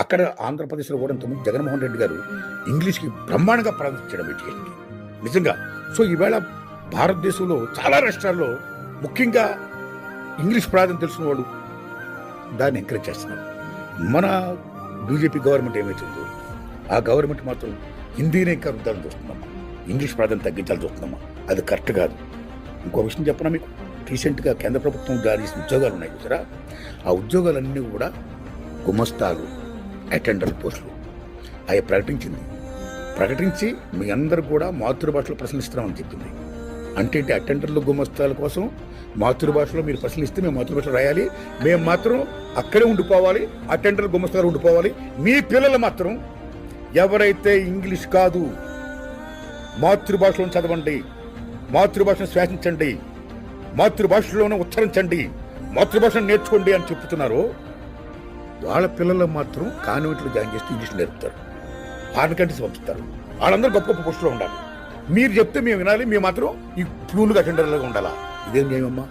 అక్కడ ఆంధ్రప్రదేశ్లో కూడా ఇంతకుముందు జగన్మోహన్ రెడ్డి గారు ఇంగ్లీష్కి బ్రహ్మాండంగా ప్రారంభించడం వీటికి నిజంగా. సో ఈవేళ భారతదేశంలో చాలా రాష్ట్రాల్లో ముఖ్యంగా ఇంగ్లీష్ ప్రాధాన్యత తెలిసిన వాడు దాన్ని ఎంకరేజ్ చేస్తున్నారు. మన బీజేపీ గవర్నమెంట్ ఏమవుతుందో ఆ గవర్నమెంట్ మాత్రం హిందీనే ఇంకా రుద్దాలని చూస్తుందమ్మా, ఇంగ్లీష్ ప్రాధాన్యత తగ్గించాలని చూస్తుందమ్మా. అది కరెక్ట్ కాదు. ఇంకో విషయం చెప్పనా మీకు, రీసెంట్గా కేంద్ర ప్రభుత్వం జారీ చేసిన ఉద్యోగాలు ఉన్నాయి చూసారా, ఆ ఉద్యోగాలన్నీ కూడా గుమస్తాలు, అటెండర్ పోస్టులు అవి ప్రకటించి మీ అందరూ కూడా మాతృభాషలో ప్రశ్నిస్తున్నామని చెప్పింది. అంటే అటెండర్లు గుమస్తాల కోసం మాతృభాషలో మీరు ప్రశ్నిస్తే మేము మాతృభాషలో రాయాలి, మేము మాత్రం అక్కడే ఉండిపోవాలి, అటెండర్ గుమస్తాలు ఉండిపోవాలి. మీ పిల్లలు మాత్రం ఎవరైతే ఇంగ్లీష్ కాదు మాతృభాషలో చదవండి, మాతృభాషను శ్వాసించండి, మాతృభాషలోనే ఉచ్చరించండి, మాతృభాషను నేర్చుకోండి అని చెప్తున్నారో వాళ్ళ పిల్లలు మాత్రం కాన్వెంట్లో జాయిన్ చేస్తే ఇంగ్లీష్ నేర్పుతారు, ఫారెన్ కంట్రీస్ పంపిస్తారు. వాళ్ళందరూ గొప్ప గొప్ప పోస్టులో ఉండాలి. మీరు చెప్తే మేము వినాలి, మేము మాత్రం ఈ ప్లూలుగా అటెండర్లుగా ఉండాలా? ఇదేం చేయమమ్మా?